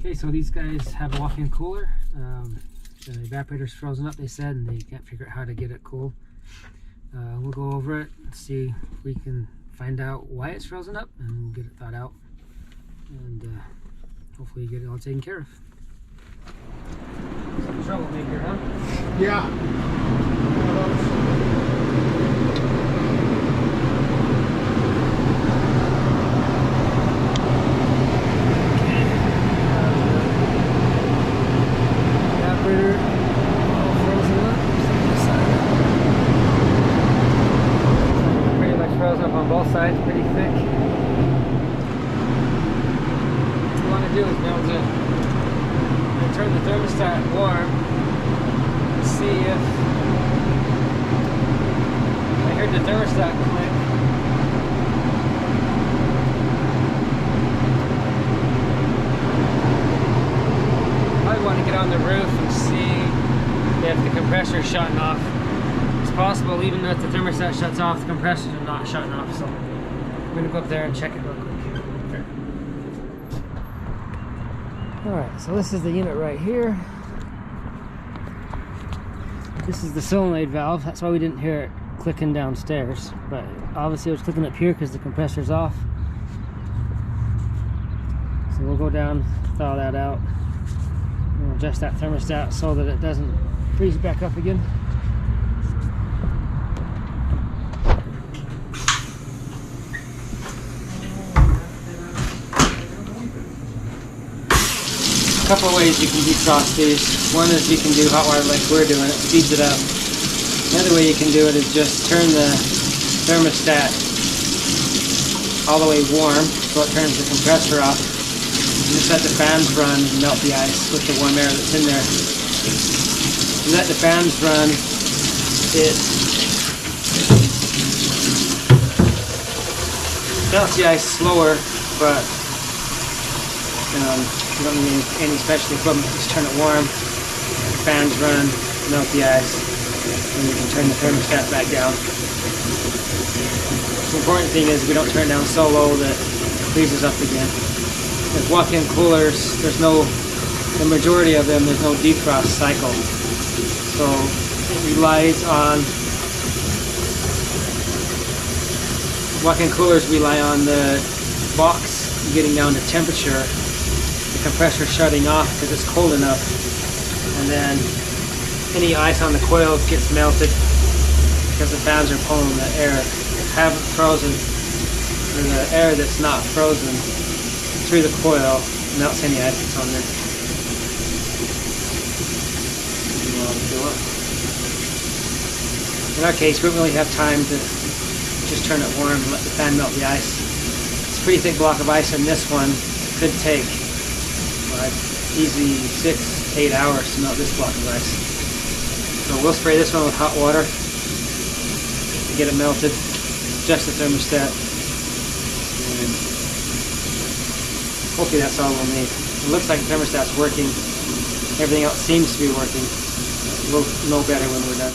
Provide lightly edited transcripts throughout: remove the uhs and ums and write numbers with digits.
Okay, so these guys have a walk-in cooler. The evaporator's frozen up, they said, and they can't figure out how to get it cool. We'll go over it and see if we can find out why it's frozen up, and we'll get it thawed out, and hopefully get it all taken care of. Some troublemaker, huh? Yeah. Evaporator all frozen up. Pretty much frozen up on both sides, pretty thick. What we want to do is be able to turn the thermostat warm and see if I heard the thermostat click. I want to get on the roof and see if the compressor is shutting off. It's possible even if the thermostat shuts off, the compressors are not shutting off, so I'm going to go up there and check it real quick. Alright, so this is the unit right here. This is the solenoid valve. That's why we didn't hear it clicking downstairs. But obviously it was clicking up here because the compressor's off. So we'll go down, thaw that out. And we'll adjust that thermostat so that it doesn't freeze back up again. A couple of ways you can defrost these. One is you can do hot water like we're doing, it speeds it up. The other way you can do it is just turn the thermostat all the way warm so it turns the compressor off. And just let the fans run and melt the ice with the warm air that's in there. You let the fans run, it melts the ice slower, but you don't need any special equipment, just turn it warm, the fans run, melt the ice, and you can turn the thermostat back down. The important thing is we don't turn it down so low that it freezes up again. With walk-in coolers, the majority of them, there's no defrost cycle. So it relies on, walk-in coolers rely on the box getting down to temperature, the compressor shutting off because it's cold enough, and then any ice on the coils gets melted because the fans are pulling the air that haven't frozen, or the air that's not frozen through the coil melts any ice that's on there. In our case, we don't really have time to just turn it warm and let the fan melt the ice. It's a pretty thick block of ice in this one. It could take easy 6-8 hours to melt this block of ice. So we'll spray this one with hot water to get it melted, adjust the thermostat, and hopefully that's all we'll need. It looks like the thermostat's working, everything else seems to be working. We'll know better when we're done.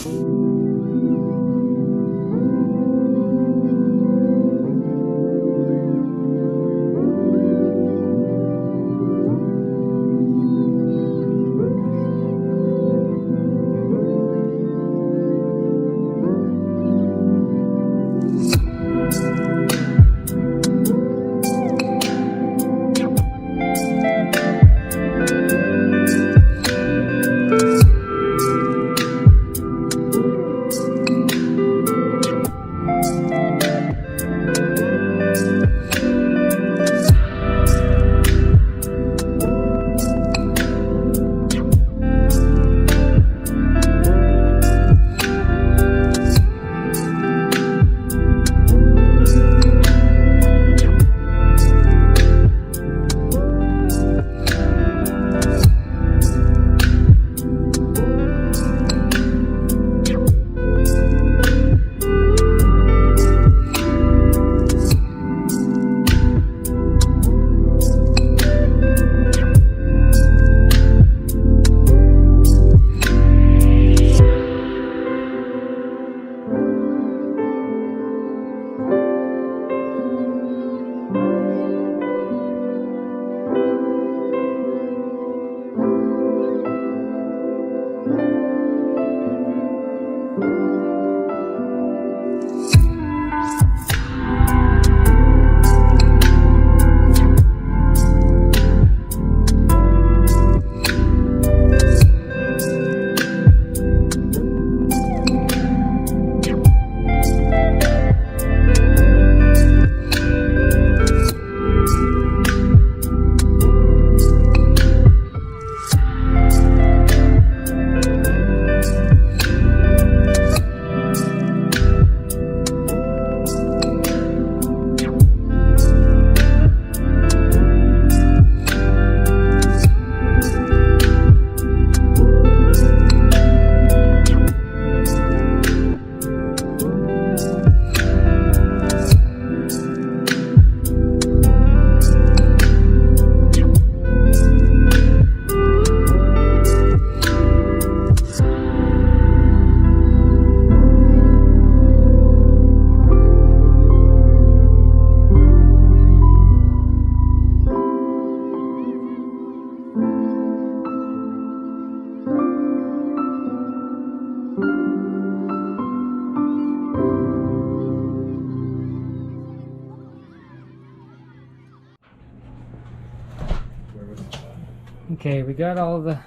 Okay, we got all the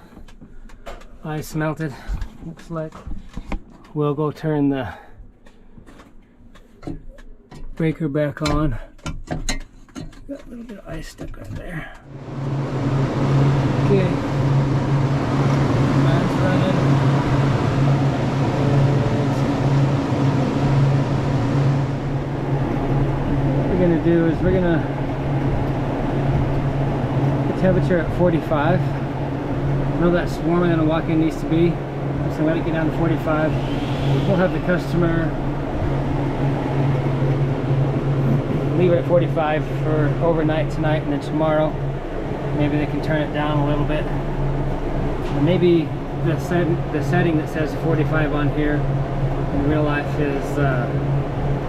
ice melted. Looks like we'll go turn the breaker back on. Got a little bit of ice stuck right there. Okay, mine's running. What we're gonna do is we're gonna put the temperature at 45. I know that's warmer than a walk-in needs to be, so I'm gonna get down to 45. We'll have the customer leave it at 45 for overnight tonight, and then tomorrow maybe they can turn it down a little bit. And maybe the setting that says 45 on here in real life is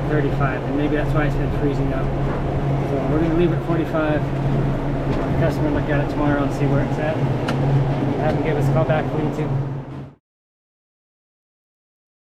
35, and maybe that's why it's been freezing up. So we're going to leave it at 45. The customer look at it tomorrow and see where it's at. Have them give us a call back if we need to.